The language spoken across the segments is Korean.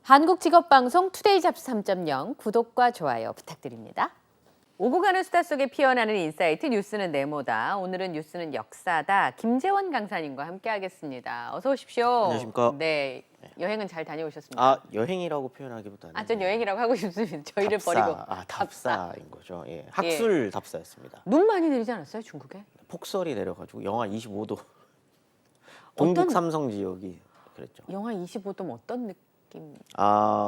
한국직업방송 투데이 잡스 3.0 구독과 좋아요 부탁드립니다. 오고 가는 수다 속에 피어나는 인사이트 뉴스는 네모다. 오늘은 뉴스는 역사다. 김재원 강사님과 함께하겠습니다. 어서 오십시오. 안녕하십니까. 네, 여행은 잘 다녀오셨습니까? 아, 여행이라고 표현하기보다는 전 여행이라고 하고 싶습니다. 저희를 답사, 버리고. 답사인 거죠. 예, 학술 답사였습니다. 눈 많이 내리지 않았어요, 중국에? 폭설이 내려가지고 영하 25도. 동북 삼성 지역이 그랬죠. 영하 25도면 어떤 느낌?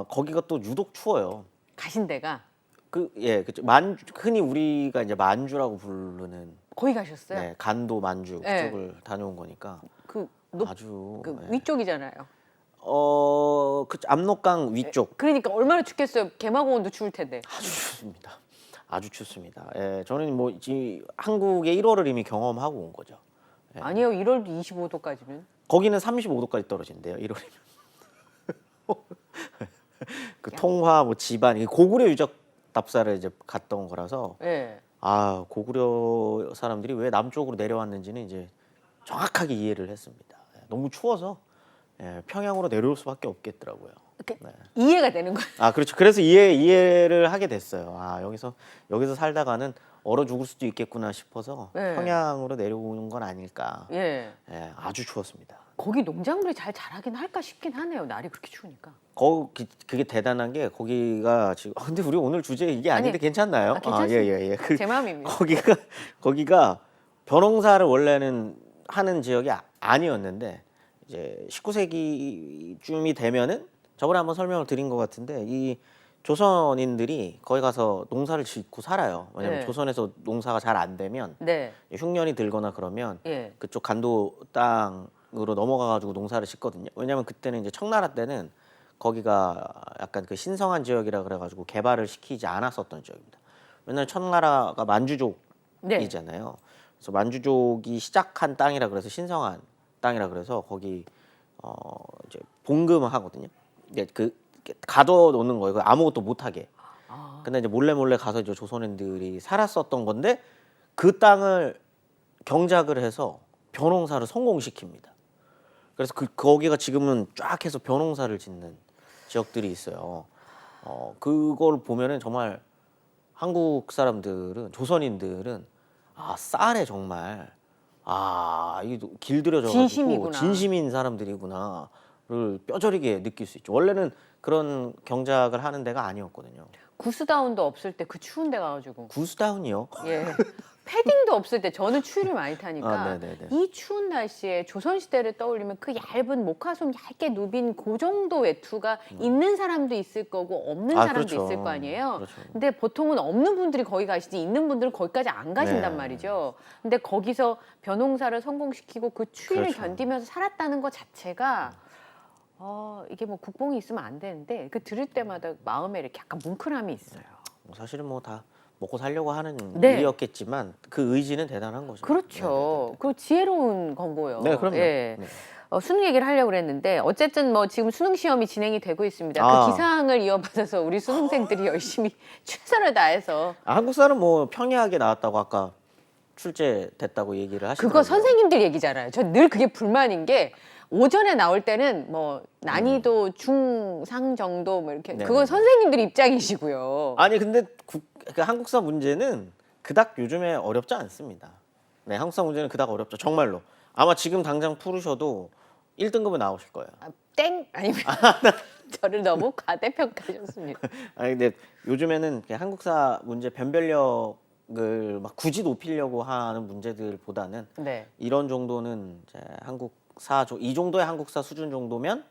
거기가 또 유독 추워요. 가신 데가 그죠. 흔히 우리가 이제 만주라고 부르는 거기 가셨어요? 네, 간도 만주 네. 그쪽을 다녀온 거니까 아주 위쪽이잖아요. 압록강 위쪽. 그러니까 얼마나 춥겠어요. 개마고원도 추울 텐데. 아주 춥습니다. 아주 춥습니다. 예, 저는 한국의 1월을 이미 경험하고 온 거죠. 예. 아니요, 1월도 25도까지는. 거기는 35도까지 떨어진대요. 1월이면. 통화 지반 고구려 유적 답사를 이제 갔던 거라서 네. 고구려 사람들이 왜 남쪽으로 내려왔는지는 이제 정확하게 이해를 했습니다. 너무 추워서 평양으로 내려올 수밖에 없겠더라고요. 네. 이해가 되는 거예요. 그렇죠. 그래서 이해를 하게 됐어요. 여기서 살다가는 얼어 죽을 수도 있겠구나 싶어서 평양으로 내려오는 건 아닐까. 아주 추웠습니다. 거기 농작물이 잘 자라긴 할까 싶긴 하네요. 날이 그렇게 추우니까. 그게 대단한 게 거기가 지금 근데 우리 오늘 주제 이게 아닌데 괜찮나요? 괜찮습니다. 예. 제 마음입니다. 거기가 벼농사를 원래는 하는 지역이 아니었는데 이제 19세기쯤이 되면은 저번에 한번 설명을 드린 것 같은데 이 조선인들이 거기 가서 농사를 짓고 살아요. 왜냐면 조선에서 농사가 잘 안 되면 흉년이 들거나 그러면 그쪽 간도 땅으로 넘어가가지고 농사를 짓거든요. 왜냐면 그때는 이제 청나라 때는 거기가 약간 그 신성한 지역이라 그래가지고 개발을 시키지 않았었던 지역입니다. 왜냐면 청나라가 만주족이잖아요. 그래서 만주족이 시작한 땅이라 그래서 신성한 땅이라 그래서 거기 이제 봉금을 하거든요. 가둬놓는 거예요. 아무것도 못하게. 근데 이제 몰래 가서 이제 조선인들이 살았었던 건데 그 땅을 경작을 해서 벼농사를 성공시킵니다. 그래서 거기가 지금은 쫙 해서 벼농사를 짓는 지역들이 있어요. 그걸 보면은 정말 한국 사람들은 조선인들은 쌀에 정말 이 길들여져가지고 진심인 사람들이구나를 뼈저리게 느낄 수 있죠. 원래는 그런 경작을 하는 데가 아니었거든요. 구스다운도 없을 때 그 추운 데 가가지고. 구스다운이요? 예. 패딩도 없을 때 저는 추위를 많이 타니까 이 추운 날씨에 조선시대를 떠올리면 그 얇은 모카솜 얇게 누빈 그 정도 외투가 있는 사람도 있을 거고 없는 사람도 있을 거 아니에요. 근데 보통은 없는 분들이 거기 가시지 있는 분들은 거기까지 안 가신단 말이죠. 근데 거기서 벼농사를 성공시키고 그 추위를 견디면서 살았다는 것 자체가 이게 뭐 국뽕이 있으면 안 되는데 들을 때마다 마음에 이렇게 약간 뭉클함이 있어요. 사실은 다 먹고 살려고 하는 일이었겠지만 그 의지는 대단한 거죠. 그렇죠. 그 지혜로운 건고요. 네, 그럼요. 수능 얘기를 하려고 그랬는데 어쨌든 지금 수능 시험이 진행이 되고 있습니다. 그 기상을 이어받아서 우리 수능생들이 열심히 최선을 다해서 한국사는 평이하게 나왔다고 아까 출제됐다고 얘기를 하시더라고요. 그거 선생님들 얘기잖아요. 저 늘 그게 불만인 게 오전에 나올 때는 난이도 중상 정도 이렇게 그건 선생님들 입장이시고요. 근데 한국사 문제는 그닥 요즘에 어렵지 않습니다. 한국사 문제는 그닥 어렵죠. 정말로. 아마 지금 당장 풀으셔도 1등급은 나오실 거예요. 땡 아니면 저를 너무 과대평가하셨습니다. 근데 요즘에는 한국사 문제 변별력을 막 굳이 높이려고 하는 문제들보다는 이런 정도는 이제 이 정도의 한국사 수준 정도면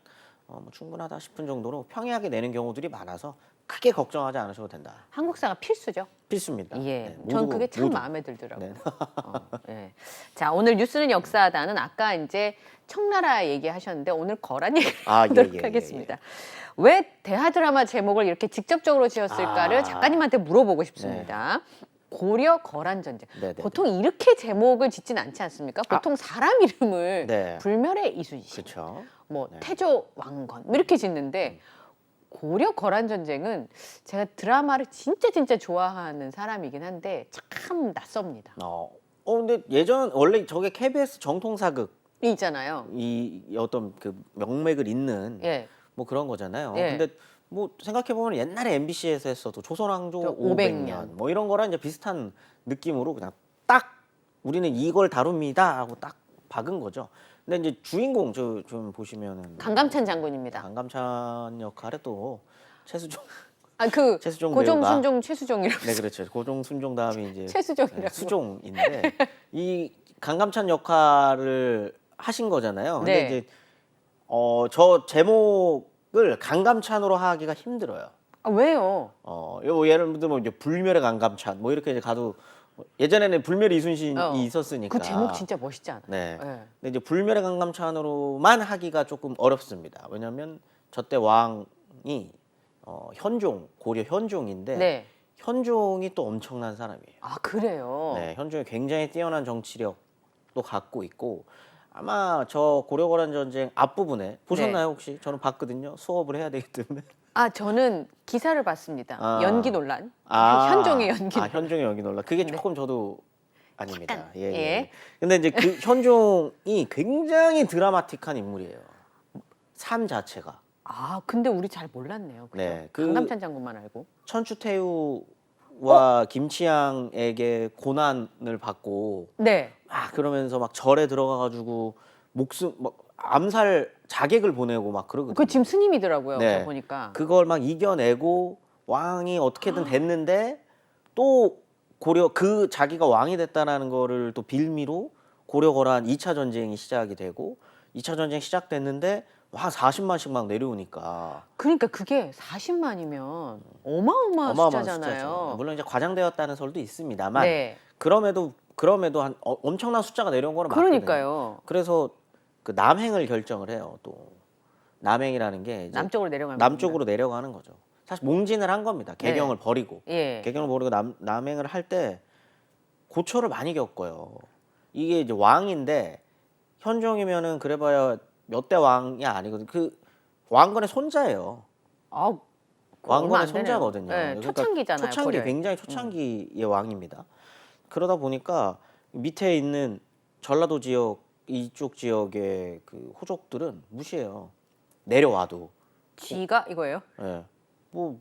충분하다 싶은 정도로 평이하게 내는 경우들이 많아서 크게 걱정하지 않으셔도 된다. 한국사가 필수죠? 필수입니다. 전 그게 참 마음에 들더라고요. 자, 오늘 뉴스는 역사다는 아까 이제 청나라 얘기하셨는데 오늘 거란 얘기를 하도록 하겠습니다. 왜 대하 드라마 제목을 이렇게 직접적으로 지었을까를 작가님한테 물어보고 싶습니다. 고려 거란 전쟁. 보통 이렇게 제목을 짓진 않지 않습니까? 보통 사람 이름을 불멸의 이순신, 태조 왕건 이렇게 짓는데 고려 거란 전쟁은 제가 드라마를 진짜 좋아하는 사람이긴 한데 참 낯섭니다. 근데 원래 저게 KBS 정통 사극이 있잖아요. 이 어떤 그 명맥을 잇는 뭐 그런 거잖아요. 예. 근데 뭐 생각해 보면 옛날에 MBC에서 했어도 조선왕조 저 500년 뭐 이런 거랑 이제 비슷한 느낌으로 그냥 딱 우리는 이걸 다룹니다 하고 딱 박은 거죠. 근데 이제 주인공 좀 보시면은 강감찬 장군입니다. 강감찬 역할에 또 최수종 그 최수종 고종, 배우가 순종, 최수종이라고. 네 그렇죠. 고종 순종 다음에 이제 최수종이라고. 수종인데 이 강감찬 역할을 하신 거잖아요. 근데 네. 이제 저 제목을 강감찬으로 하기가 힘들어요. 아, 왜요? 요 예를 들면 이제 불멸의 강감찬 뭐 이렇게 이제 가도 예전에는 불멸의 이순신이 있었으니까. 그 제목 진짜 멋있지 않아요? 네. 예. 근데 이제 불멸의 강감찬으로만 하기가 조금 어렵습니다. 왜냐하면 저때 왕이 현종 고려 현종인데 네. 현종이 또 엄청난 사람이에요. 아, 그래요? 네, 현종이 굉장히 뛰어난 정치력도 갖고 있고 아마 저 고려거란 전쟁 앞부분에 보셨나요 혹시? 저는 봤거든요. 수업을 해야 되기 때문에. 아, 저는 기사를 봤습니다. 아. 연기 논란. 현종의 연기. 현종의 연기 논란. 그게 조금 저도 아닙니다. 약간, 예. 예. 근데 이제 그 현종이 굉장히 드라마틱한 인물이에요. 삶 자체가. 아, 근데 우리 잘 몰랐네요. 그죠? 네, 강감찬 장군만 알고. 천추태후와 김치향에게 고난을 받고 네. 막 그러면서 막 절에 들어가가지고 목숨 막 암살 자객을 보내고 막 그러거든요. 그 지금 스님이더라고요. 네. 그거 보니까. 그걸 막 이겨내고 왕이 어떻게든 됐는데 또 고려 그 자기가 왕이 됐다라는 거를 또 빌미로 고려거란 2차 전쟁이 시작이 되고 2차 전쟁 시작됐는데 와 40만씩 막 내려오니까 그러니까 그게 40만이면 어마어마한 숫자잖아요. 숫자죠. 물론 이제 과장되었다는 설도 있습니다만 네. 그럼에도 한 엄청난 숫자가 내려온 거는 맞거든요. 그러니까요. 그래서 그 남행을 결정을 해요. 또 남행이라는 게 이제 남쪽으로 내려가는 남쪽으로 내려가는 거죠. 사실 몽진을 한 겁니다. 개경을 네. 버리고 예. 개경을 버리고 남행을 할 때 고초를 많이 겪어요. 이게 이제 왕인데 현종이면은 그래봐야 몇 대 왕이 아니거든. 그 왕건의 손자예요. 아, 얼마 왕건의 안 되네요. 손자거든요. 네, 그러니까 초창기잖아요. 초창기 고려에. 굉장히 초창기의 왕입니다. 그러다 보니까 밑에 있는 전라도 지역 이쪽 지역의 그 호족들은 무시해요. 내려와도. 지가 이거예요? 예. 뭐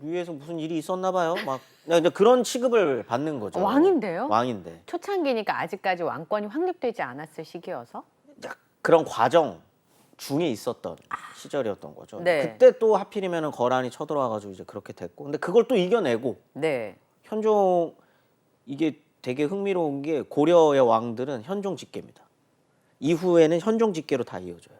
위에서 무슨 일이 있었나 봐요. 막 그냥 그런 취급을 받는 거죠. 왕인데요? 왕인데. 초창기니까 아직까지 왕권이 확립되지 않았을 시기여서. 그런 과정 중에 있었던 시절이었던 거죠. 네. 그때 또 하필이면은 거란이 쳐들어와가지고 이제 그렇게 됐고, 근데 그걸 또 이겨내고 네. 현종 이게 되게 흥미로운 게 고려의 왕들은 현종 직계입니다. 이후에는 현종 직계로 다 이어져요.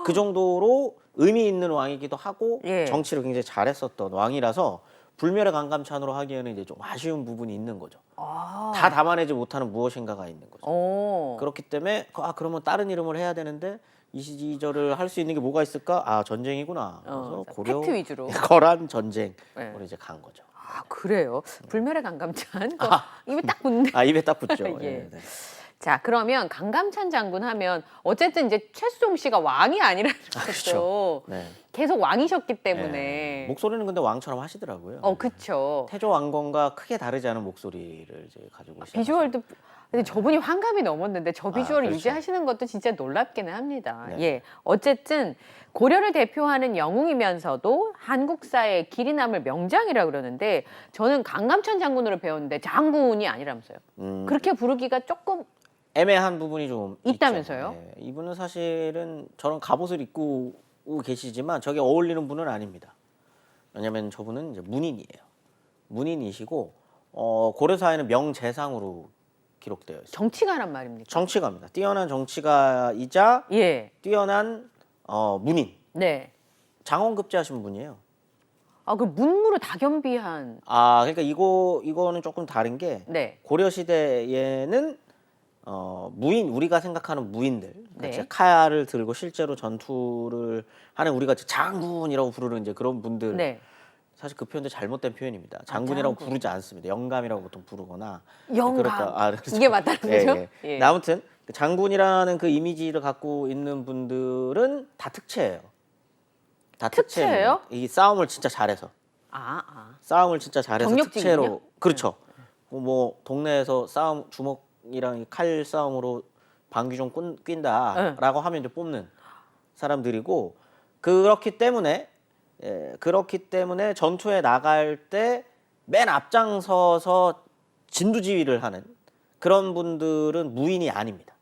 그 정도로 의미 있는 왕이기도 하고 예. 정치를 굉장히 잘했었던 왕이라서 불멸의 강감찬으로 하기에는 이제 좀 아쉬운 부분이 있는 거죠. 아. 다 담아내지 못하는 무엇인가가 있는 거죠. 오. 그렇기 때문에 그러면 다른 이름을 해야 되는데 이 시절을 할 수 있는 게 뭐가 있을까? 아 전쟁이구나. 그래서 고려 팩트 위주로. 거란 전쟁으로 네. 이제 간 거죠. 아, 그래요. 불멸의 강감찬. 입에 딱 붙네. 아 입에 딱 붙죠. 예. 예, 네. 자, 그러면 강감찬 장군 하면 어쨌든 이제 최수종 씨가 왕이 아니라는 것도 그렇죠. 네. 계속 왕이셨기 때문에. 네. 목소리는 근데 왕처럼 하시더라고요. 그쵸. 태조 왕건과 크게 다르지 않은 목소리를 이제 가지고 계시죠. 비주얼도 근데 저분이 환갑이 넘었는데 저 비주얼을 그렇죠. 유지하시는 것도 진짜 놀랍기는 합니다. 네. 예. 어쨌든 고려를 대표하는 영웅이면서도 한국사의 길이 남을 명장이라 그러는데 저는 강감찬 장군으로 배웠는데 장군이 아니라면서요. 그렇게 부르기가 조금 애매한 부분이 좀 있다면서요? 있죠. 네. 이분은 사실은 저런 갑옷을 입고 계시지만 저게 어울리는 분은 아닙니다. 왜냐하면 저분은 이제 문인이에요. 문인이시고 고려사에는 명재상으로 기록되어 있어요. 정치가란 말입니까? 정치가입니다. 뛰어난 정치가이자 예. 뛰어난 문인. 네. 장원급제하신 분이에요. 아, 그 문무를 다 겸비한. 그러니까 이거는 조금 다른 게 네. 고려 시대에는 무인 우리가 생각하는 무인들 그러니까 네. 칼을 들고 실제로 전투를 하는 우리가 장군이라고 부르는 이제 그런 분들 네. 사실 그 표현도 잘못된 표현입니다. 장군이라고 장군. 부르지 않습니다. 영감이라고 보통 부르거나 영감. 그렇죠. 이게 맞다는 거죠? 예. 아무튼 그 장군이라는 그 이미지를 갖고 있는 분들은 다 특채예요. 다 특채예요? 이 싸움을 진짜 잘해서 싸움을 진짜 잘해서 경력직이요? 특채로 그렇죠. 뭐 동네에서 싸움 주먹이랑 칼 싸움으로 방귀 좀 낀다라고 하면 이제 뽑는 사람들이고 그렇기 때문에 전투에 나갈 때 맨 앞장서서 진두지휘를 하는 그런 분들은 무인이 아닙니다.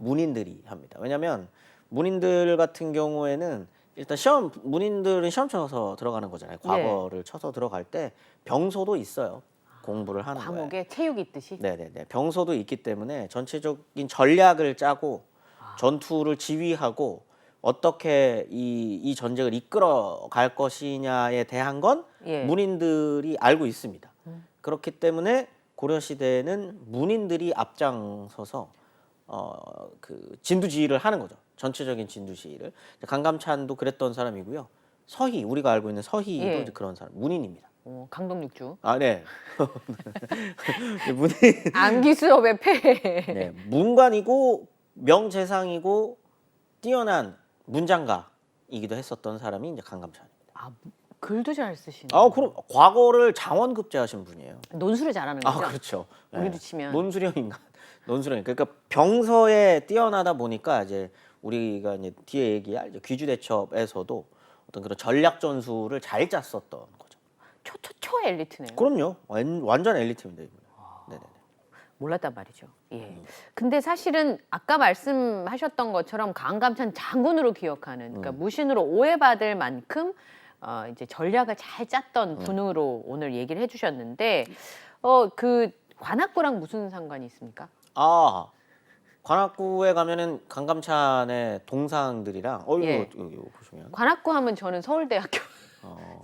문인들이 합니다. 왜냐하면 문인들 같은 경우에는 일단 문인들은 시험 쳐서 들어가는 거잖아요. 과거를 쳐서 들어갈 때 병소도 있어요. 공부를 하는 거예요. 과목에 체육이 있듯이. 네네네. 병소도 있기 때문에 전체적인 전략을 짜고 전투를 지휘하고 어떻게 이 전쟁을 이끌어 갈 것이냐에 대한 건 예. 문인들이 알고 있습니다. 그렇기 때문에 고려 시대에는 문인들이 앞장서서 그 진두지휘를 하는 거죠. 전체적인 진두지휘를. 강감찬도 그랬던 사람이고요. 서희, 우리가 알고 있는 서희도 예. 이제 그런 사람, 문인입니다. 강동육주. 아, 네. 문인. 안기수업의 폐. 네, 문관이고 명재상이고 뛰어난 문장가이기도 했었던 사람이 이제 강감찬입니다. 아, 글도 잘 쓰시네. 그럼 과거를 장원급제하신 분이에요. 논술을 잘하는 거죠. 그렇죠. 우리도 치면. 논술형인가? 논술형. 그러니까 병서에 뛰어나다 보니까 이제 우리가 이제 뒤에 얘기할 이제 귀주대첩에서도 어떤 그런 전략 전술을 잘 짰었던 거죠. 초 엘리트네요. 그럼요. 완전 엘리트입니다. 이분은. 네네. 몰랐단 말이죠. 예. 근데 사실은 아까 말씀하셨던 것처럼 강감찬 장군으로 기억하는, 그러니까 무신으로 오해받을 만큼 이제 전략을 잘 짰던 분으로 오늘 얘기를 해주셨는데, 그 관악구랑 무슨 상관이 있습니까? 관악구에 가면은 강감찬의 동상들이랑 예. 이거 보시면 관악구 하면 저는 서울대학교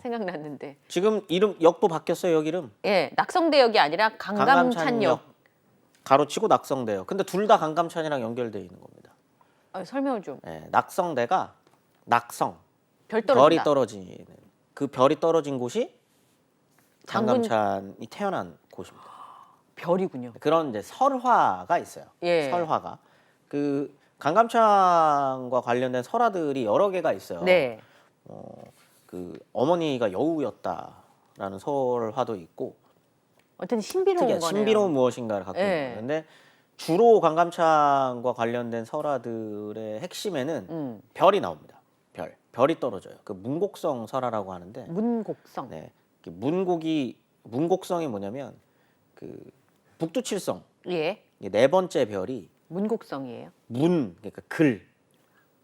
생각났는데. 지금 역도 바뀌었어요. 역 이름. 예, 낙성대역이 아니라 강감찬역. 가로치고 낙성대역. 근데 둘 다 강감찬이랑 연결되어 있는 겁니다. 설명을 좀. 네, 낙성대가 낙성. 별 떨어진다. 별이 떨어지는 그 별이 떨어진 곳이 장군- 강감찬이 태어난 곳입니다. 별이군요. 그런 이제 설화가 있어요. 예. 설화가 그 강감찬과 관련된 설화들이 여러 개가 있어요. 네. 그 어머니가 여우였다라는 설화도 있고 어떤 신비로운 특이한 거네요. 신비로운 무엇인가를 갖고 예. 있는 건데 주로 강감찬과 관련된 설화들의 핵심에는 별이 나옵니다. 별이 떨어져요. 그 문곡성 설화라고 하는데 문곡성. 네, 문곡성이 뭐냐면 그 북두칠성 예. 네 번째 별이 문곡성이에요. 그러니까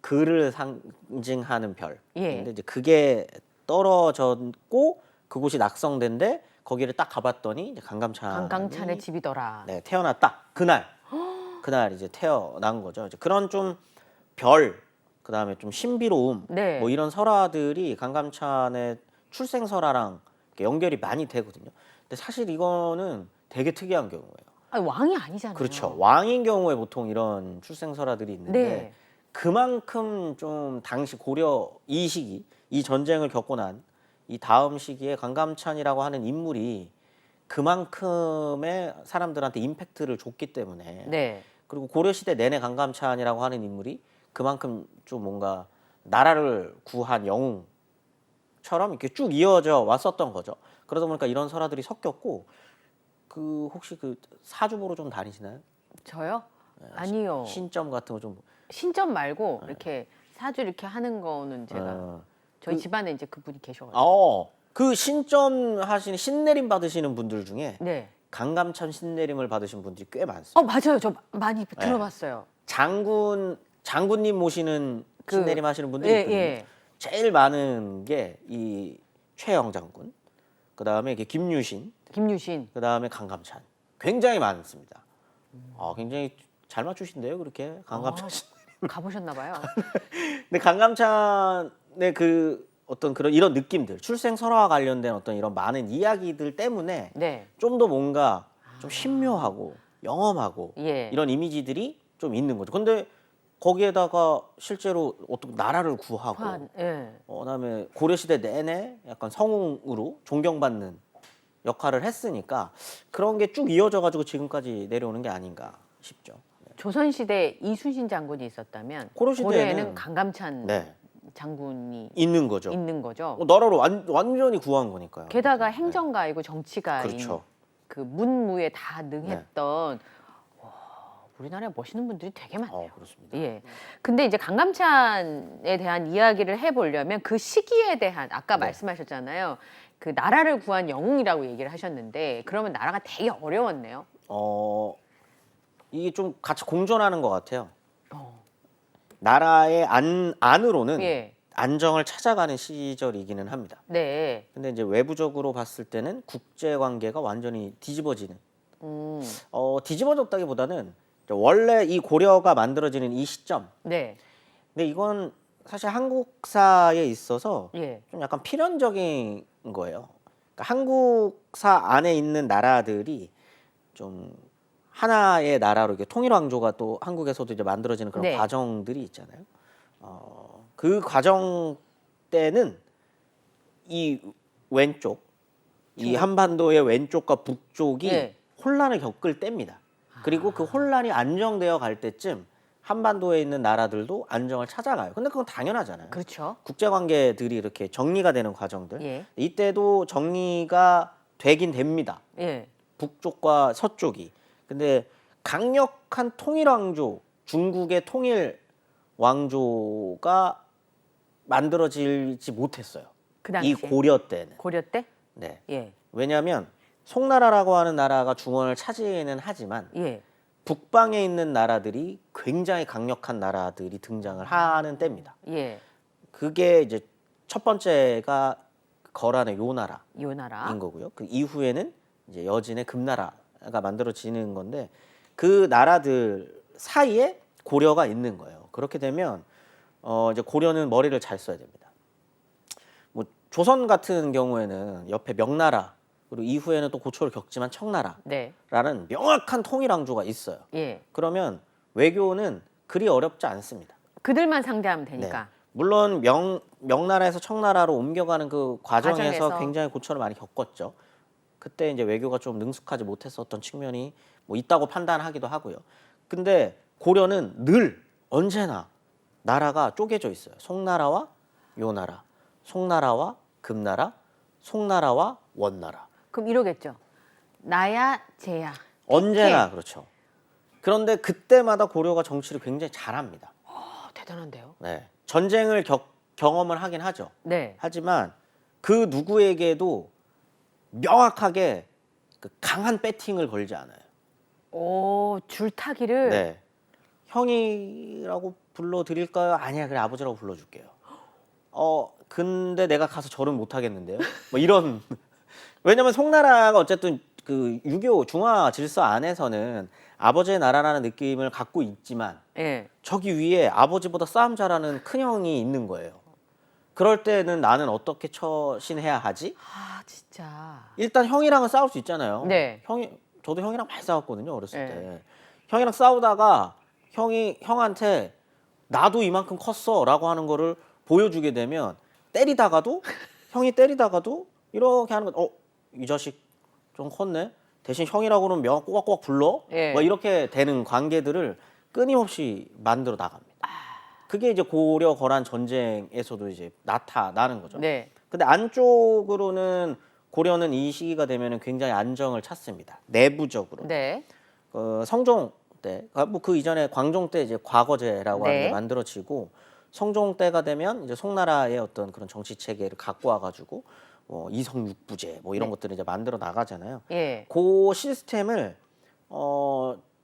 글을 상징하는 별. 예. 근데 이제 그게 떨어졌고 그곳이 낙성대인데 거기를 딱 가봤더니 이제 강감찬의 집이더라. 네, 태어났다. 그날 이제 태어난 거죠. 이제 그런 좀 별, 그다음에 좀 신비로움, 네. 뭐 이런 설화들이 강감찬의 출생 설화랑 연결이 많이 되거든요. 근데 사실 이거는 되게 특이한 경우예요. 아니, 왕이 아니잖아요. 그렇죠. 왕인 경우에 보통 이런 출생 설화들이 있는데 네. 그만큼 좀 당시 고려 이 시기, 이 전쟁을 겪고 난 이 다음 시기에 강감찬이라고 하는 인물이 그만큼의 사람들한테 임팩트를 줬기 때문에 네. 그리고 고려 시대 내내 강감찬이라고 하는 인물이 그만큼 좀 뭔가 나라를 구한 영웅처럼 이렇게 쭉 이어져 왔었던 거죠. 그러다 보니까 이런 설화들이 섞였고 그 혹시 그 사주보러 좀 다니시나요? 저요? 아니요. 신점 같은 거 좀. 신점 말고 이렇게 사주 이렇게 하는 거는 제가 저희 집안에 이제 그분이 계셔가지고. 그 신점 하시는 신내림 받으시는 분들 중에 네. 강감찬 신내림을 받으신 분들이 꽤 많습니다. 맞아요. 저 많이 들어봤어요. 장군님 모시는 신내림 하시는 분들이 있거든요. 예. 제일 많은 게 이 최영 장군, 그 다음에 김유신, 김유신. 그 다음에 강감찬. 굉장히 많습니다. 굉장히 잘 맞추신데요, 그렇게 강감찬 신. 가보셨나 봐요. 근데 강감찬의 그 어떤 그런 이런 느낌들, 출생 설화와 관련된 어떤 이런 많은 이야기들 때문에 네. 좀 더 뭔가 좀 신묘하고 영험하고 예. 이런 이미지들이 좀 있는 거죠. 근데 거기에다가 실제로 어떤 나라를 구하고 예. 그다음에 고려 시대 내내 약간 성웅으로 존경받는 역할을 했으니까 그런 게 쭉 이어져 가지고 지금까지 내려오는 게 아닌가 싶죠. 조선시대 이순신 장군이 있었다면 고려시대에는- 고려에는 강감찬 네. 장군이 있는 거죠. 있는 거죠. 나라를 완전히 구한 거니까요. 게다가 네. 행정가이고 정치가인 그렇죠. 그 문무에 다 능했던 와, 우리나라에 멋있는 분들이 되게 많아요. 그렇습니다. 예. 근데 이제 강감찬에 대한 이야기를 해보려면 그 시기에 대한 아까 네. 말씀하셨잖아요. 그 나라를 구한 영웅이라고 얘기를 하셨는데 그러면 나라가 되게 어려웠네요. 이게 좀 같이 공존하는 것 같아요. 어. 나라의 안으로는 예. 안정을 찾아가는 시절이기는 합니다. 네. 근데 이제 외부적으로 봤을 때는 국제 관계가 완전히 뒤집어지는. 뒤집어졌다기보다는 원래 이 고려가 만들어지는 이 시점. 네. 근데 이건 사실 한국사에 있어서 예. 좀 약간 필연적인 거예요. 그러니까 한국사 안에 있는 나라들이 좀 하나의 나라로 이렇게 통일 왕조가 또 한국에서도 이제 만들어지는 그런 네. 과정들이 있잖아요. 그 과정 때는 이 왼쪽, 이 한반도의 왼쪽과 북쪽이 예. 혼란을 겪을 때입니다. 그리고 그 혼란이 안정되어 갈 때쯤 한반도에 있는 나라들도 안정을 찾아가요. 근데 그건 당연하잖아요. 그렇죠. 국제관계들이 이렇게 정리가 되는 과정들. 예. 이때도 정리가 되긴 됩니다. 예. 북쪽과 서쪽이. 근데 강력한 통일 왕조, 중국의 통일 왕조가 만들어지지 못했어요. 그 이 당시에 고려 때는. 고려 때? 네. 예. 왜냐하면 송나라라고 하는 나라가 중원을 차지는 하지만 예. 북방에 있는 나라들이 굉장히 강력한 나라들이 등장을 하는 때입니다. 예. 그게 이제 첫 번째가 거란의 요나라인 요 나라. 거고요. 그 이후에는 이제 여진의 금나라가 만들어지는 건데 그 나라들 사이에 고려가 있는 거예요. 그렇게 되면 이제 고려는 머리를 잘 써야 됩니다. 뭐 조선 같은 경우에는 옆에 명나라 그리고 이후에는 또 고초를 겪지만 청나라라는 네. 명확한 통일 왕조가 있어요. 예. 그러면 외교는 그리 어렵지 않습니다. 그들만 상대하면 네. 되니까. 물론 명나라에서 청나라로 옮겨가는 그 과정에서 과정에서. 굉장히 고초를 많이 겪었죠. 그때 이제 외교가 좀 능숙하지 못했었던 측면이 뭐 있다고 판단하기도 하고요. 근데 고려는 늘 언제나 나라가 쪼개져 있어요. 송나라와 요나라, 송나라와 금나라, 송나라와 원나라. 그럼 이러겠죠. 나야 쟤야. 언제나 해. 그렇죠. 그런데 그때마다 고려가 정치를 굉장히 잘합니다. 대단한데요. 네. 전쟁을 경험을 하긴 하죠. 네. 하지만 그 누구에게도 명확하게 그 강한 배팅을 걸지 않아요. 오, 줄타기를. 네. 형이라고 불러드릴까요? 아니야, 그래 아버지라고 불러줄게요. 근데 내가 가서 절은 못 하겠는데요. 뭐 이런. 왜냐면 송나라가 어쨌든 그 유교 중화 질서 안에서는 아버지의 나라라는 느낌을 갖고 있지만 예. 저기 위에 아버지보다 싸움 잘하는 큰형이 있는 거예요. 그럴 때는 나는 어떻게 처신해야 하지? 아, 진짜. 일단 형이랑은 싸울 수 있잖아요. 네. 저도 형이랑 많이 싸웠거든요, 어렸을 네. 때. 형이랑 싸우다가 형이 형한테 나도 이만큼 컸어라고 하는 거를 보여주게 되면 형이 때리다가도 이렇게 하는 거. 이 자식 좀 컸네. 대신 형이라고 그러면 명 꼬박꼬박 불러. 예. 뭐 이렇게 되는 관계들을 끊임없이 만들어 나갑니다. 그게 이제 고려 거란 전쟁에서도 이제 나타나는 거죠. 네. 근데 안쪽으로는 고려는 이 시기가 되면은 굉장히 안정을 찾습니다. 내부적으로. 네. 성종 때, 뭐 그 이전에 광종 때 이제 과거제라고 하는 네. 게 만들어지고 성종 때가 되면 이제 송나라의 어떤 그런 정치 체계를 갖고 와가지고 이성육부제 뭐 이런 네. 것들을 이제 만들어 나가잖아요. 예. 그 시스템을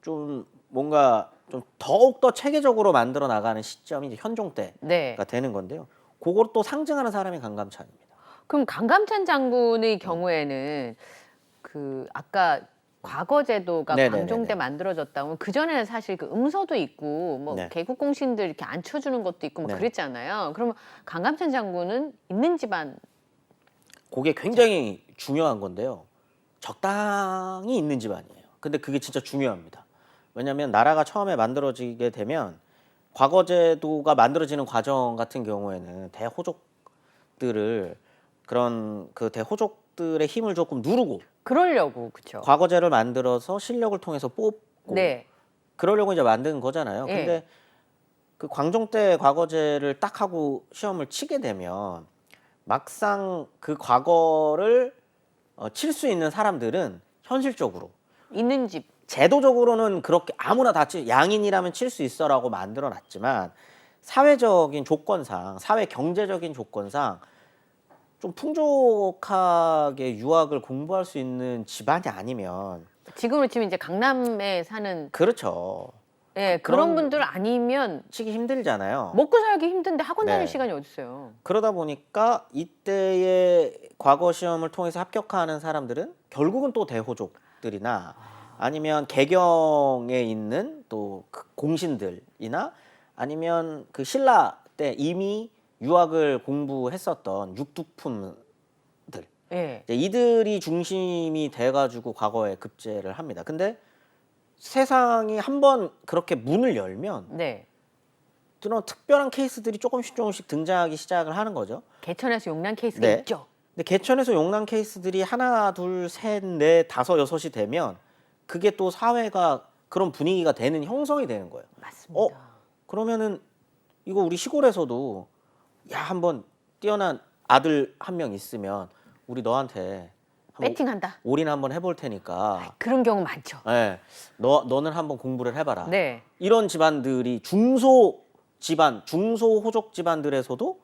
좀 뭔가 좀 더욱 더 체계적으로 만들어 나가는 시점이 이제 현종 때가 네. 되는 건데요. 그걸 또 상징하는 사람이 강감찬입니다. 그럼 강감찬 장군의 경우에는 그 아까 과거 제도가 네네네네. 광종 때 만들어졌다고 그 전에는 사실 그 음서도 있고 뭐 네. 개국 공신들 이렇게 앉혀주는 것도 있고 뭐 네. 그랬잖아요. 그러면 강감찬 장군은 있는 집안. 그게 굉장히 중요한 건데요. 적당히 있는 집안이에요. 근데 그게 진짜 중요합니다. 왜냐하면 나라가 처음에 만들어지게 되면 과거제도가 만들어지는 과정 같은 경우에는 대호족들을 그런 그 대호족들의 힘을 조금 누르고 그러려고 그렇죠. 과거제를 만들어서 실력을 통해서 뽑고 네. 그러려고 이제 만든 거잖아요. 예. 근데 그 광종 때 과거제를 딱 하고 시험을 치게 되면 막상 그 과거를 칠 수 있는 사람들은 현실적으로 있는 집. 제도적으로는 그렇게 아무나 다 양인이라면 칠 수 있어라고 만들어놨지만 사회적인 조건상, 사회 경제적인 조건상 좀 풍족하게 유학을 공부할 수 있는 집안이 아니면 지금으로 치면 이제 강남에 사는 그렇죠. 예, 그런 분들 아니면 치기 힘들잖아요. 먹고 살기 힘든데 학원 다닐 네. 시간이 어디 있어요? 그러다 보니까 이때의 과거 시험을 통해서 합격하는 사람들은 결국은 또 대호족들이나 아니면 개경에 있는 또 그 공신들이나 아니면 그 신라 때 이미 유학을 공부했었던 육두품들 예. 이들이 중심이 돼가지고 과거에 급제를 합니다. 근데 세상이 한번 그렇게 문을 열면 네. 그런 특별한 케이스들이 조금씩 등장하기 시작을 하는 거죠. 개천에서 용난 케이스가 네. 있죠. 근데 개천에서 용난 케이스들이 하나, 둘, 셋, 넷, 다섯, 여섯이 되면 그게 또 사회가 그런 분위기가 되는 형성이 되는 거예요. 맞습니다. 그러면은 이거 우리 시골에서도 야 한번 뛰어난 아들 한 명 있으면 우리 너한테 한번 배팅한다. 올인 한번 해볼 테니까 그런 경우 많죠. 네, 너는 한번 공부를 해봐라. 네. 이런 집안들이 중소 집안, 중소 호족 집안들에서도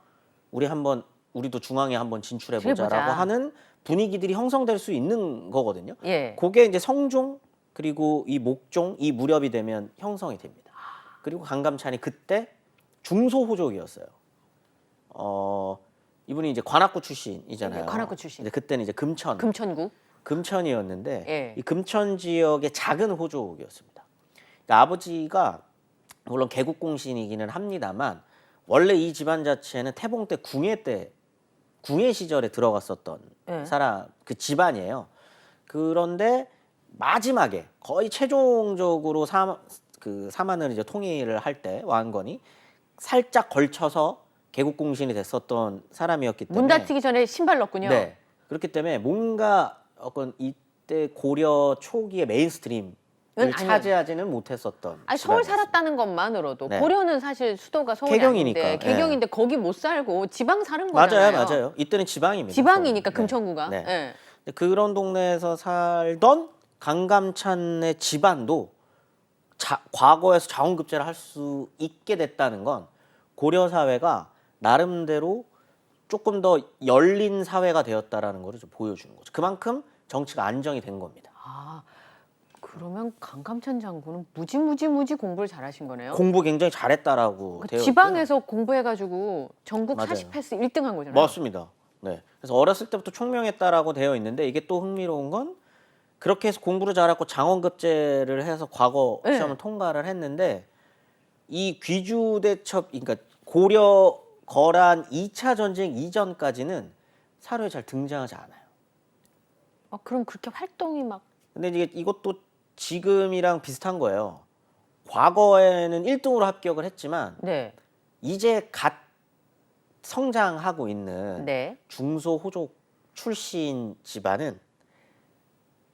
우리도 중앙에 한번 진출해보자라고 하는 분위기들이 형성될 수 있는 거거든요. 예. 그게 이제 성종 그리고 이 목종 이 무렵이 되면 형성이 됩니다. 그리고 강감찬이 그때 중소 호족이었어요. 이분이 이제 관악구 출신이잖아요. 네, 관악구 출신. 근데 그때는 이제 금천구. 금천이었는데 예. 이 금천 지역의 작은 호족이었습니다. 그러니까 아버지가 물론 개국공신이기는 합니다만 원래 이 집안 자체는 태봉 때 궁예 시절에 들어갔었던 예. 사람 그 집안이에요. 그런데 마지막에 거의 최종적으로 사만을 이제 통일을 할 때 왕건이 살짝 걸쳐서 개국공신이 됐었던 사람이었기 때문에 문 닫히기 전에 신발 넣었군요. 네. 그렇기 때문에 뭔가 어떤 이때 고려 초기의 메인스트림을 차지하지는 못했었던. 아니, 서울 집안이었습니다. 살았다는 것만으로도 네. 고려는 사실 수도가 서울이 개경이니까. 아닌데 개경인데 거기 못 살고 지방 사는 맞아요, 거잖아요. 맞아요. 이때는 지방입니다. 지방이니까 서울은. 금천구가. 네. 예. 근데 그런 동네에서 살던 강감찬의 집안도 과거에서 자원급제를 할 수 있게 됐다는 건 고려 사회가 나름대로 조금 더 열린 사회가 되었다라는 것을 좀 보여주는 거죠. 그만큼 정치가 안정이 된 겁니다. 아, 그러면 강감찬 장군은 무지 공부를 잘하신 거네요. 공부 굉장히 잘했다라고 그 되어 지방에서 공부해가지고 전국 맞아요. 40패스 1등한 거잖아요. 맞습니다. 네. 그래서 어렸을 때부터 총명했다라고 되어 있는데 이게 또 흥미로운 건 그렇게 해서 공부를 잘하고 장원급제를 해서 과거 네. 시험을 통과를 했는데 이 귀주대첩 그러니까 고려 거란 2차 전쟁 이전까지는 사료에 잘 등장하지 않아요. 그럼 그렇게 활동이 막 근데 이것도 지금이랑 비슷한 거예요. 과거에는 1등으로 합격을 했지만 네. 이제 갓 성장하고 있는 네. 중소 호족 출신 집안은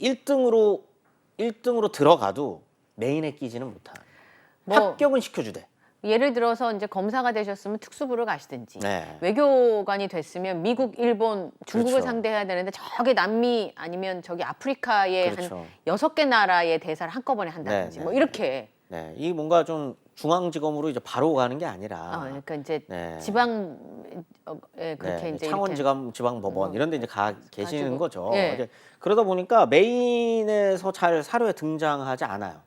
1등으로 들어가도 메인에 끼지는 못한. 합격은 시켜주대. 예를 들어서 이제 검사가 되셨으면 특수부를 가시든지 네. 외교관이 됐으면 미국, 일본, 중국을 그렇죠. 상대해야 되는데 저기 남미 아니면 저기 아프리카의 그렇죠. 한 6개 나라의 대사를 한꺼번에 한다든지 네, 뭐 네, 이렇게 네, 이 뭔가 좀 중앙지검으로 이제 바로 가는 게 아니라 그러니까 이제 네. 지방 그렇게 네, 이제 창원지검 지방법원 이런 데 이제 계시는 가지고. 거죠. 예. 이제 그러다 보니까 메인에서 잘 사료에 등장하지 않아요.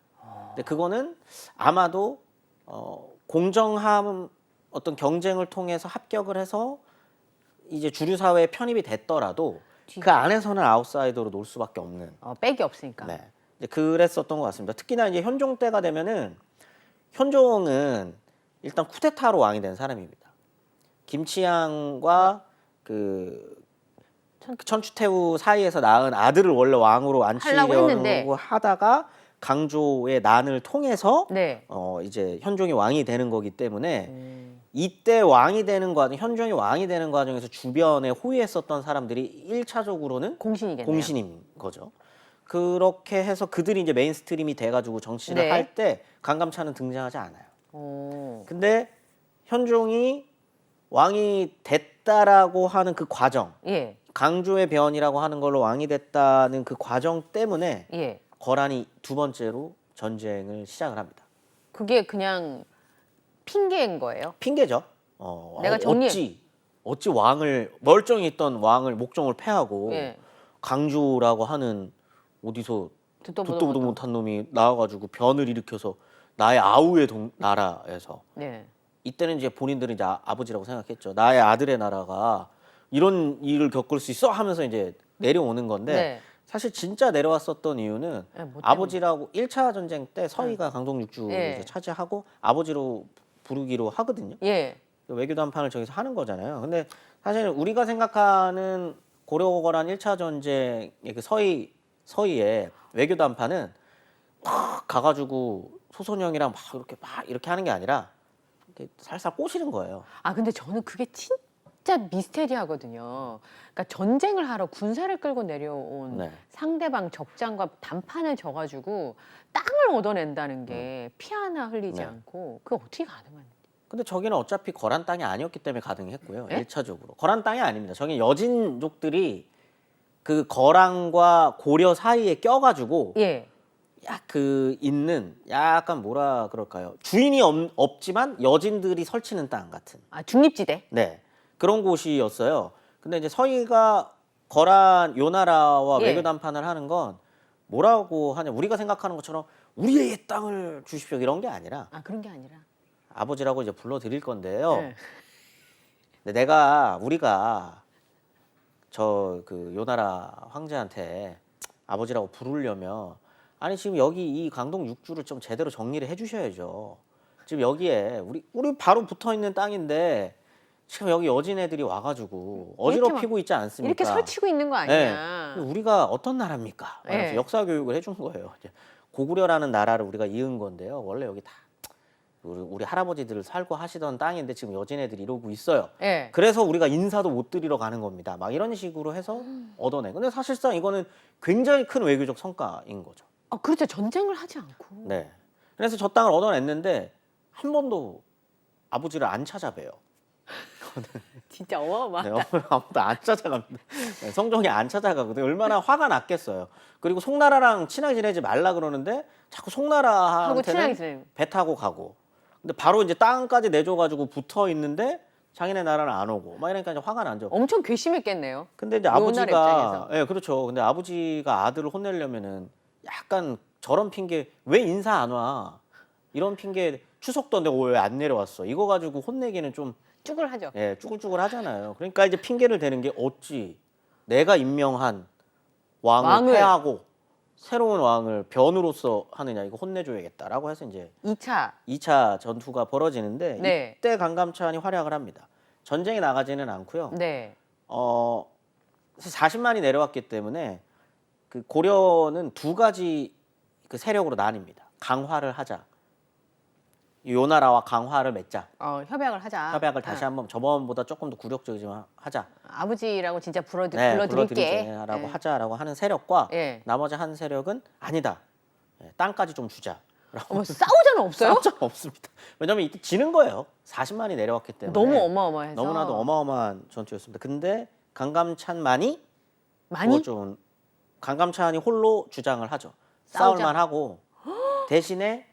근데 그거는 아마도 공정함 어떤 경쟁을 통해서 합격을 해서 이제 주류 사회에 편입이 됐더라도 그 안에서는 아웃사이더로 놀 수밖에 없는. 백이 없으니까. 네. 이제 그랬었던 것 같습니다. 특히나 이제 현종 때가 되면은 현종은 일단 쿠데타로 왕이 된 사람입니다. 김치향과 그 천추태후 사이에서 낳은 아들을 원래 왕으로 앉히려고 하다가 강조의 난을 통해서 네. 이제 현종이 왕이 되는 거기 때문에 이때 왕이 되는 과정, 현종이 왕이 되는 과정에서 주변에 호위했었던 사람들이 1차적으로는 공신이겠네요. 공신인 거죠. 그렇게 해서 그들이 이제 메인스트림이 돼가지고 정치를 네. 할 때 강감찬은 등장하지 않아요. 오. 근데 현종이 왕이 됐다라고 하는 그 과정, 예. 강조의 변이라고 하는 걸로 왕이 됐다는 그 과정 때문에 예. 거란이 두 번째로 전쟁을 시작을 합니다. 그게 그냥 핑계인 거예요? 핑계죠. 내가 어찌 왕을 멀쩡히 있던 왕을 목정을 패하고 예. 강주라고 하는 어디서 듣도 보도 못한 놈이 나와가지고 변을 일으켜서 나의 아우의 나라에서 네. 이때는 이제 본인들은 이제 아버지라고 생각했죠. 나의 아들의 나라가 이런 일을 겪을 수 있어 하면서 이제 내려오는 건데 네. 사실 진짜 내려왔었던 이유는 네, 뭐 아버지라고 1차 전쟁 때 서희가 강동 육주를 예. 이제 차지하고 아버지로 부르기로 하거든요. 예. 외교 담판을 저기서 하는 거잖아요. 근데 사실 우리가 생각하는 고려거란 1차 전쟁의 그 서희의 외교 담판은 막 가가지고 소선영이랑 막 이렇게 하는 게 아니라 이렇게 살살 꼬시는 거예요. 아 근데 저는 그게 진짜 미스테리하거든요. 그러니까 전쟁을 하러 군사를 끌고 내려온 네. 상대방 적장과 단판을 져가지고 땅을 얻어낸다는 게 피 하나 흘리지 네. 않고 그게 어떻게 가능한? 근데 저기는 어차피 거란 땅이 아니었기 때문에 가능했고요. 예? 1차적으로. 거란 땅이 아닙니다. 저기 여진족들이 그 거란과 고려 사이에 껴가지고 예. 있는 약간 뭐라 그럴까요? 주인이 없지만 여진들이 설치는 땅 같은. 아 중립지대? 네. 그런 곳이었어요. 근데 이제 서희가 거란 요나라와 예. 외교 담판을 하는 건 뭐라고 하냐? 우리가 생각하는 것처럼 우리의 땅을 주십시오 이런 게 아니라 아 그런 게 아니라. 아버지라고 이제 불러 드릴 건데요. 예. 근데 우리가 저 그 요나라 황제한테 아버지라고 부르려면 아니 지금 여기 이 강동 육주를 좀 제대로 정리를 해주셔야죠. 지금 여기에 우리 바로 붙어 있는 땅인데 지금 여기 여진 애들이 와가지고 어지럽히고 있지 않습니까? 이렇게 설치고 있는 거 아니야? 네. 우리가 어떤 나라입니까? 그래서 네. 역사 교육을 해준 거예요. 이제 고구려라는 나라를 우리가 이은 건데요. 원래 여기 다 우리 할아버지들 살고 하시던 땅인데 지금 여진 애들이 이러고 있어요. 예. 그래서 우리가 인사도 못 드리러 가는 겁니다. 막 이런 식으로 해서 얻어내. 근데 사실상 이거는 굉장히 큰 외교적 성과인 거죠. 아 그렇죠. 전쟁을 하지 않고. 네. 그래서 저 땅을 얻어냈는데 한 번도 아버지를 안 찾아봬요. 진짜 어마어마하다. 네, 아무도 안 찾아갑니다. 네, 성종이 안 찾아가거든요. 얼마나 화가 났겠어요. 그리고 송나라랑 친하게 지내지 말라 그러는데 자꾸 하고 친하게 송나라한테는 지내요. 배 타고 가고. 근데 바로 이제 땅까지 내줘가지고 붙어 있는데 자기네 나라는 안 오고. 막 이러니까 이제 화가 나죠. 엄청 괘씸했겠네요. 근데 이제 요나라 아버지가, 입장에서. 예, 그렇죠. 근데 아버지가 아들을 혼내려면은 약간 저런 핑계 왜 인사 안 와? 이런 핑계 추석도 근데 왜 안 내려왔어? 이거 가지고 혼내기는 좀 쭈글 하죠. 예, 쭈글쭈글 하잖아요. 그러니까 이제 핑계를 대는 게 어찌 내가 임명한 왕을 패하고 새로운 왕을 변으로서 하느냐 이거 혼내줘야겠다라고 해서 이제 2차 전투가 벌어지는데 네. 이때 강감찬이 활약을 합니다. 전쟁에 나가지는 않고요. 네. 40만이 내려왔기 때문에 그 고려는 두 가지 그 세력으로 나뉩니다. 강화를 하자. 요나라와 강화를 맺자. 협약을 하자. 협약을 다시 한번 저번보다 조금 더 굴욕적이지만 하자. 아버지라고 진짜 네, 불러드릴게. 불러드리자라고 하자라고 하는 세력과 예. 나머지 한 세력은 아니다. 땅까지 좀 주자. 어머, 싸우자는 없어요? 싸우자 없습니다. 왜냐면 이때 지는 거예요. 40만이 내려왔기 때문에. 너무 어마어마해서. 너무나도 어마어마한 전투였습니다. 근데 강감찬만이 좀 강감찬이 홀로 주장을 하죠. 싸울만 하고 대신에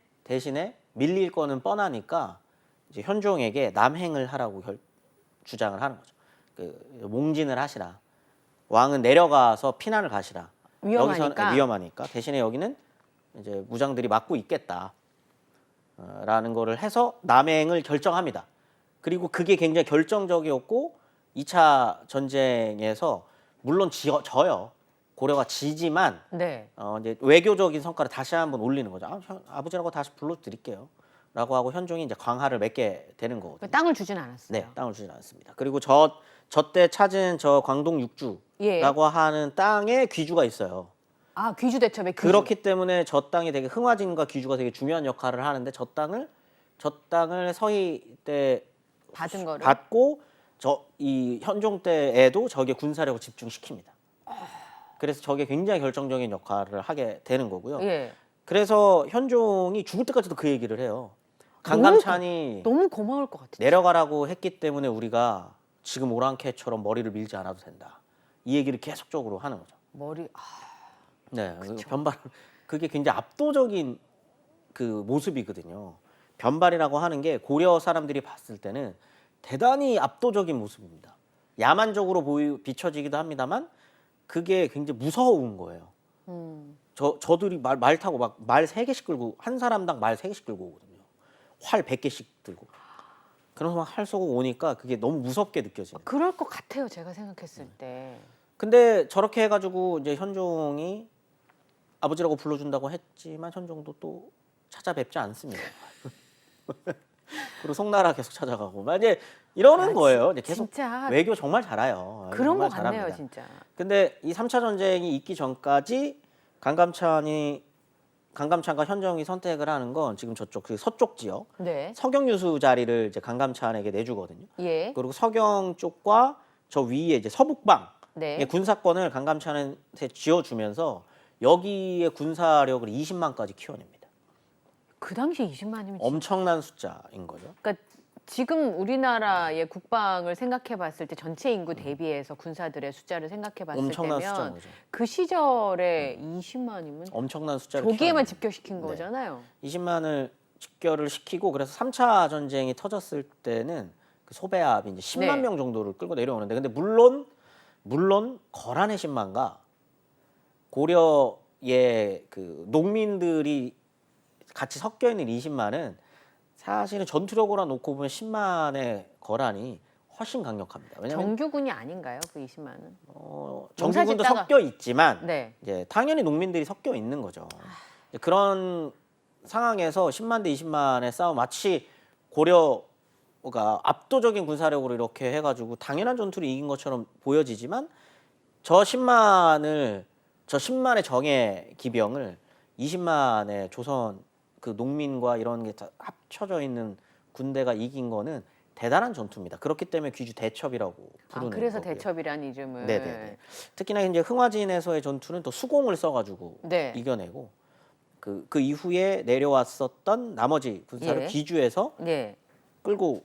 밀릴 거는 뻔하니까 이제 현종에게 남행을 하라고 주장을 하는 거죠. 몽진을 하시라. 왕은 내려가서 피난을 가시라. 위험하니까. 위험하니까. 대신에 여기는 이제 무장들이 막고 있겠다. 라는 거를 해서 남행을 결정합니다. 그리고 그게 굉장히 결정적이었고 2차 전쟁에서 물론 져요. 고려가 지지만 네. 이제 외교적인 성과를 다시 한번 올리는 거죠. 아버지라고 다시 불러드릴게요. 라고 하고 현종이 이제 광화를 맺게 되는 거거든요. 땅을 주진 않았어요. 네, 땅을 주진 않습니다. 그리고 저 때 찾은 저 광동 육주라고 하는 땅에 귀주가 있어요. 아, 귀주 대첩의 귀주. 그렇기 때문에 저 땅이 되게 흥화진과 귀주가 되게 중요한 역할을 하는데 저 땅을 서희 때 받은 거를 받고 이 현종 때에도 저게 군사력을 집중시킵니다. 그래서 저게 굉장히 결정적인 역할을 하게 되는 거고요. 예. 그래서 현종이 죽을 때까지도 그 얘기를 해요. 강감찬이 너무 고마울 것 같아요. 내려가라고 했기 때문에 우리가 지금 오랑캐처럼 머리를 밀지 않아도 된다. 이 얘기를 계속적으로 하는 거죠. 머리 네, 변발 그게 굉장히 압도적인 그 모습이거든요. 변발이라고 하는 게 고려 사람들이 봤을 때는 대단히 압도적인 모습입니다. 야만적으로 비춰지기도 합니다만 그게 굉장히 무서운 거예요. 저들이 말 타고 막 말 3개씩 끌고 한 사람당 말 3개씩 끌고 오거든요. 활 100개씩 들고. 그래서 막 활 쏘고 오니까 그게 너무 무섭게 느껴지는. 그럴 것 같아요. 제가 생각했을 때. 근데 저렇게 해가지고 이제 현종이 아버지라고 불러준다고 했지만 현종도 또 찾아뵙지 않습니다. 그리고 송나라 계속 찾아가고 이제 이러는 거예요. 이제 계속 진짜 외교 정말 잘해요. 그런 거 정말 같네요, 잘합니다. 진짜. 근데 이 3차 전쟁이 있기 전까지 강감찬과 현종이 선택을 하는 건 지금 저쪽 그 서쪽 지역 네. 서경유수 자리를 이제 강감찬에게 내주거든요. 예. 그리고 서경 쪽과 저 위에 이제 서북방 네. 군사권을 강감찬한테 쥐어주면서 여기에 군사력을 20만까지 키워냅니다. 그 당시 20만이면 엄청난 숫자인 거죠. 그러니까 지금 우리나라의 국방을 생각해 봤을 때 전체 인구 대비해서 군사들의 숫자를 생각해 봤을 엄청난 숫자인 때면 거죠. 그 시절에 20만이면 엄청난 숫자를 조기에만 키워냅니다. 집결시킨 네. 거잖아요. 20만을 집결을 시키고 그래서 3차 전쟁이 터졌을 때는 그 소배압이 이제 10만 네. 명 정도를 끌고 내려오는데 근데 물론 거란의 10만과 고려의 그 농민들이 같이 섞여 있는 20만은 사실은 전투력으로 놓고 보면 10만의 거란이 훨씬 강력합니다. 왜냐하면 정규군이 아닌가요? 그 20만은? 정규군도 농사 짓다가- 섞여 있지만 네. 이제 당연히 농민들이 섞여 있는 거죠. 이제 그런 상황에서 10만 대 20만의 싸움 마치 고려가 압도적인 군사력으로 이렇게 해가지고 당연한 전투를 이긴 것처럼 보여지지만 저 10만의 정예 기병을 20만의 조선 그 농민과 이런 게 다 합쳐져 있는 군대가 이긴 거는 대단한 전투입니다. 그렇기 때문에 귀주 대첩이라고 부르는 그래서 거고요. 대첩이라는 이름을. 네네네. 특히나 이제 흥화진에서의 전투는 또 수공을 써가지고 네. 이겨내고 그 이후에 내려왔었던 나머지 군사를 예. 귀주에서 네. 끌고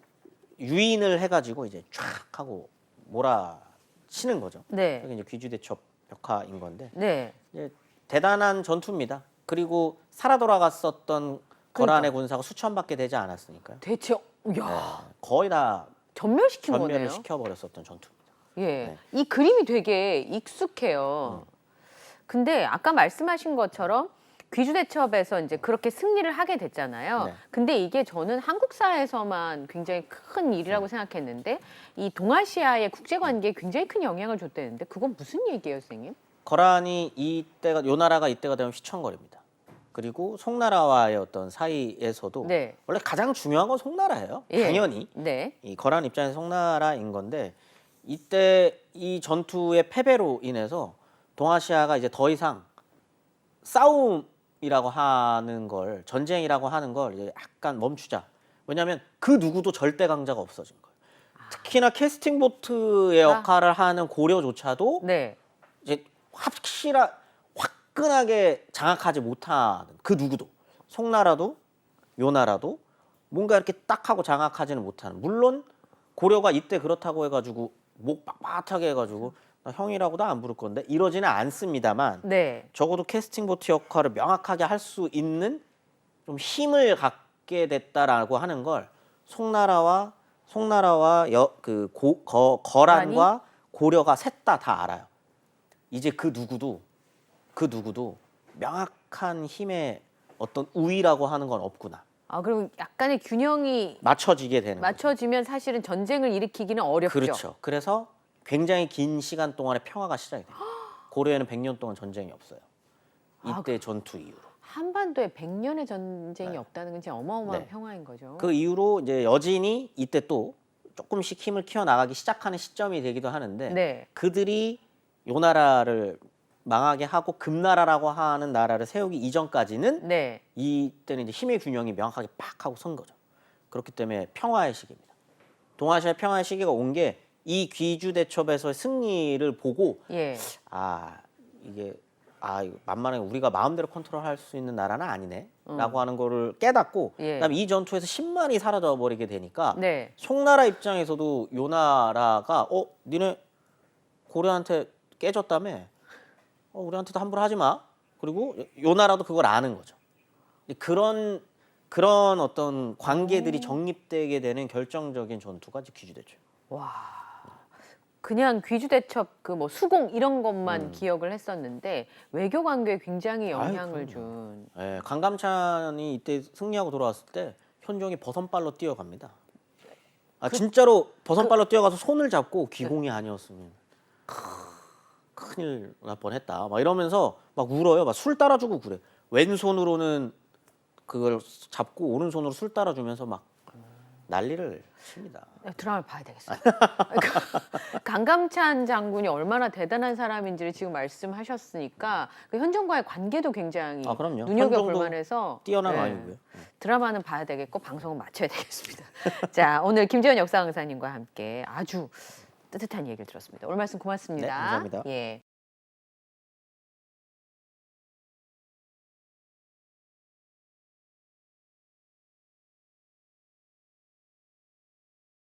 유인을 해가지고 이제 쫙 하고 몰아치는 거죠. 네. 그게 이제 귀주 대첩 벽화인 건데 네. 이제 대단한 전투입니다. 그리고 살아 돌아갔었던 거란의 군사가 수천밖에 되지 않았으니까요. 대첩. 네, 야, 거의 다 전멸시킨 전멸을 거네요. 시켜버렸었던 전투입니다. 예. 네. 이 그림이 되게 익숙해요. 근데 아까 말씀하신 것처럼 귀주대첩에서 이제 그렇게 승리를 하게 됐잖아요. 네. 근데 이게 저는 한국사에서만 굉장히 큰 일이라고 생각했는데 이 동아시아의 국제 관계에 굉장히 큰 영향을 줬다는데 그건 무슨 얘기예요, 선생님? 거란이 요 나라가 이때가 되면 휘청거립니다. 그리고 송나라와의 어떤 사이에서도 네. 원래 가장 중요한 건 송나라예요. 예. 당연히 네. 이 거란 입장에서 송나라인 건데 이때 이 전투의 패배로 인해서 동아시아가 이제 더 이상 싸움이라고 하는 걸 전쟁이라고 하는 걸 이제 약간 멈추자. 왜냐하면 그 누구도 절대 강자가 없어진 거예요. 특히나 캐스팅 보트의 역할을 하는 고려조차도 네. 이제 화끈하게 장악하지 못하는 그 누구도 송나라도 요나라도 뭔가 이렇게 딱 하고 장악하지는 못하는. 물론 고려가 이때 그렇다고 해가지고 목 빳빳하게 해가지고 나 형이라고도 안 부를 건데 이러지는 않습니다만 네. 적어도 캐스팅 보트 역할을 명확하게 할 수 있는 좀 힘을 갖게 됐다라고 하는 걸 송나라와 거란과 고려가 셋 다 알아요. 이제 그 누구도 명확한 힘의 어떤 우위라고 하는 건 없구나. 그럼 약간의 균형이 맞춰지게 되는 거죠. 맞춰지면 사실은 전쟁을 일으키기는 어렵죠. 그렇죠. 그래서 굉장히 긴 시간 동안의 평화가 시작이 돼요. 고려에는 100년 동안 전쟁이 없어요. 이때 전투 이후로. 한반도에 100년의 전쟁이 네. 없다는 건 진짜 어마어마한 네. 평화인 거죠. 그 이후로 이제 여진이 이때 또 조금씩 힘을 키워나가기 시작하는 시점이 되기도 하는데 네. 그들이 요 나라를 망하게 하고 금나라라고 하는 나라를 세우기 이전까지는 네. 이때는 이제 힘의 균형이 명확하게 팍 하고 선 거죠. 그렇기 때문에 평화의 시기입니다. 동아시아 평화의 시기가 온 게 이 귀주 대첩에서의 승리를 보고 예. 이게 이거 만만하게 우리가 마음대로 컨트롤할 수 있는 나라는 아니네라고 하는 거를 깨닫고 예. 그다음에 이 전투에서 10만이 사라져 버리게 되니까 네. 송나라 입장에서도 요 나라가 니네 고려한테 깨졌다며 우리한테도 함부로 하지 마 그리고 요 나라도 그걸 아는 거죠. 그런 어떤 관계들이 정립되게 되는 결정적인 전투가 이제 귀주대첩. 와, 그냥 귀주대첩 그 뭐 수공 이런 것만 기억을 했었는데 외교 관계에 굉장히 영향을 준. 예, 강감찬이 이때 승리하고 돌아왔을 때 현종이 버선발로 뛰어갑니다. 진짜로 버선발로 뛰어가서 손을 잡고 귀공이 아니었으면 큰일 날 뻔했다. 막 이러면서 막 울어요. 막 술 따라주고 그래. 왼손으로는 그걸 잡고 오른손으로 술 따라주면서 막 난리를 칩니다. 드라마를 봐야 되겠어요. 강감찬 장군이 얼마나 대단한 사람인지를 지금 말씀하셨으니까 그 현종과의 관계도 굉장히 그럼요. 눈여겨볼 만해서 뛰어난 아이고요. 드라마는 봐야 되겠고 방송은 맞춰야 되겠습니다. 자, 오늘 김재원 역사 강사님과 함께 아주 뜨뜻한 얘기를 들었습니다. 오늘 말씀 고맙습니다. 네, 감사합니다. 예.